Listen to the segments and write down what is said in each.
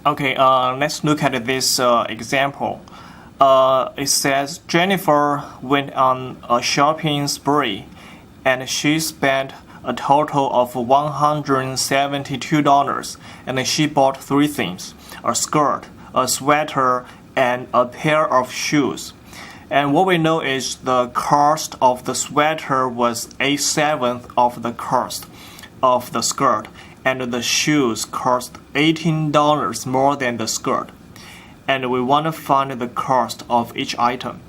Okay, let's look at this example. It says Jennifer went on a shopping spree and she spent a total of $172 and she bought three things: a skirt, a sweater, and a pair of shoes. And what we know is the cost of the sweater was 1/7 of the cost of the skirt, and the shoes cost $18 more than the skirt. And we want to find the cost of each item.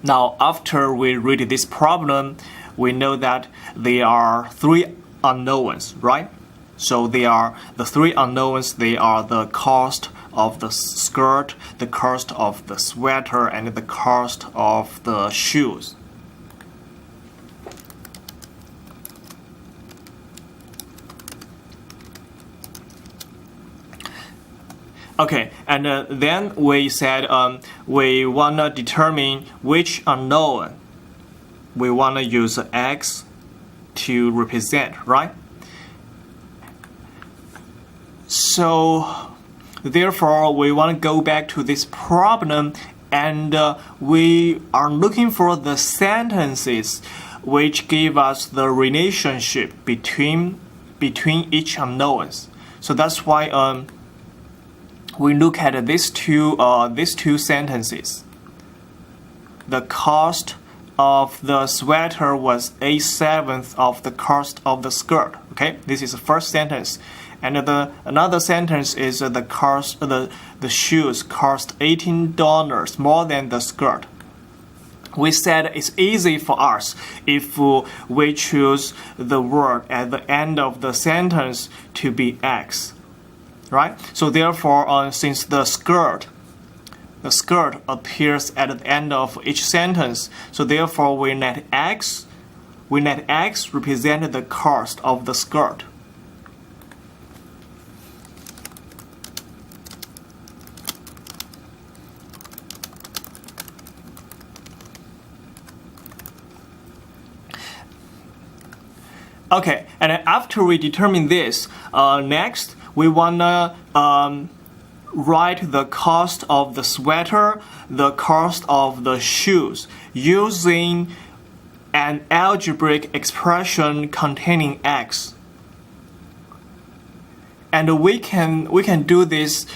Now, after we read this problem, we know that there are three unknowns, right? So they are the three unknowns. They are the cost of the skirt, the cost of the sweater, and the cost of the shoes. Okay, and then we said we want to determine which unknown we want to use X to represent, right? So, therefore, we want to go back to this problem and we are looking for the sentences which give us the relationship between each unknowns. So that's why we look at these two sentences. The cost of the sweater was 1/7 of the cost of the skirt. Okay, this is the first sentence, and another sentence is the cost the shoes cost $18 more than the skirt. We said it's easy for us if we choose the word at the end of the sentence to be X. Right? So therefore, since the skirt appears at the end of each sentence, so therefore we let X represent the cost of the skirt. Okay, and after we determine this, next we wanna write the cost of the sweater, the cost of the shoes, using an algebraic expression containing X. And we can do this.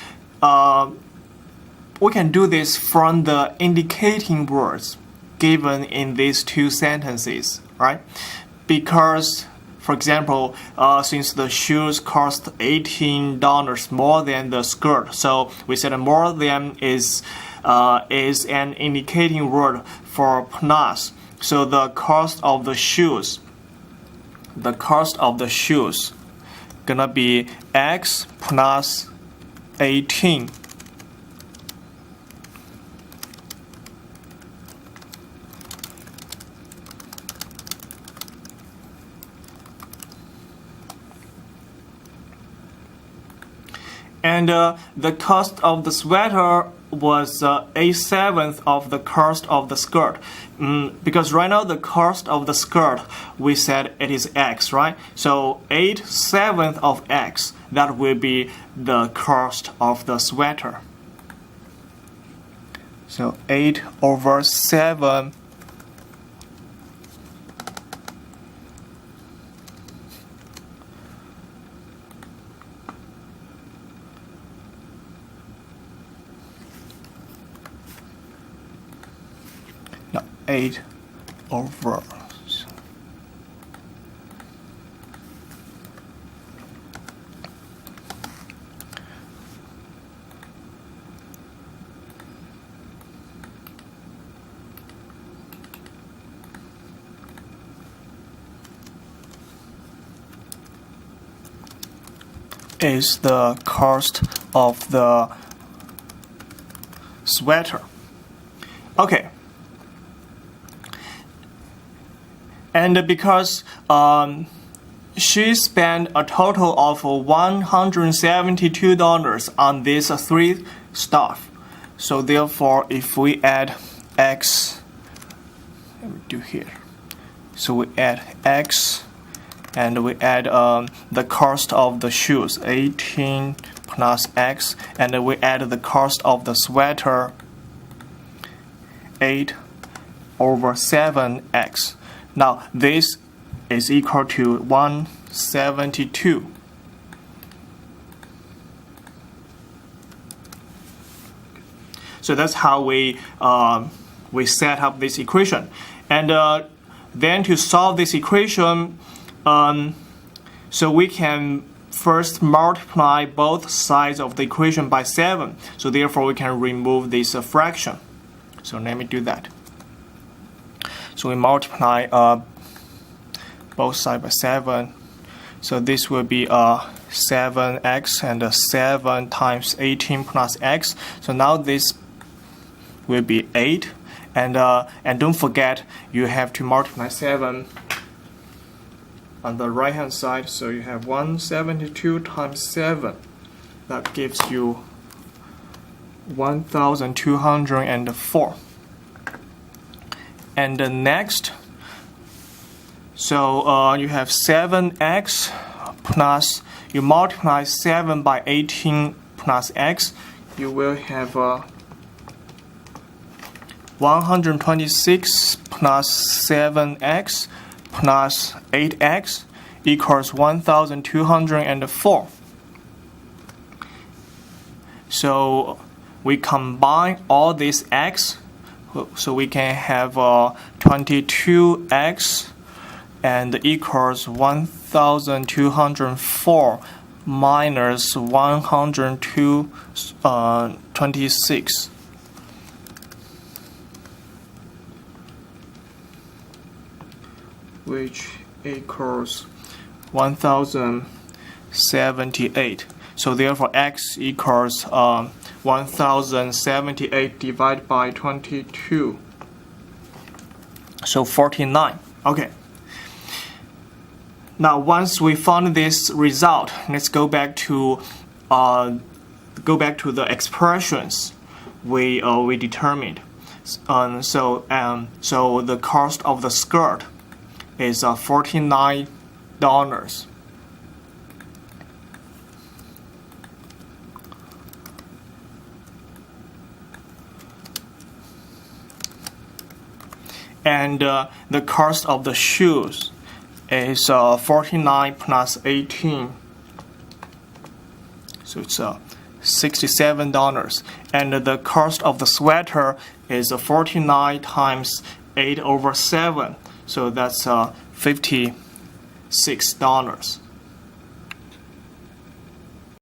We can do this from the indicating words given in these two sentences, right? Because, for example, since the shoes cost $18 more than the skirt, so we said more than is an indicating word for plus. So the cost of the shoes gonna be X plus 18. And the cost of the sweater was 1/7 of the cost of the skirt. Because right now the cost of the skirt, we said it is X, right? So 1/7 of X, that will be the cost of the sweater. So 8/7 8 over is the cost of the sweater. Okay. And because she spent a total of $172 on these three stuff, so therefore if we add X, let me do here. So we add X and we add the cost of the shoes, 18 plus X, and we add the cost of the sweater 8 over 7X. Now this is equal to 172. So that's how we set up this equation. And then to solve this equation, so we can first multiply both sides of the equation by 7. So therefore we can remove this fraction. So let me do that. So we multiply both sides by 7. So this will be 7x and 7 times 18 plus x. So now this will be 8. And don't forget, you have to multiply 7 on the right hand side. So you have 172 times 7. That gives you 1,204. And the next, so you have 7x plus, you multiply 7 by 18 plus x, you will have 126 plus 7x plus 8x equals 1,204. So we combine all these x, so we can have 22x and equals 1,204 minus 126. Which equals 1,078. So therefore x equals 1,078 divided by 22. So 49. Okay. Now once we found this result, let's go back to the expressions we determined. So the cost of the skirt is $49. And the cost of the shoes is 49 plus 18. So it's $67. And the cost of the sweater is 49 times 8 over 7. So that's $56.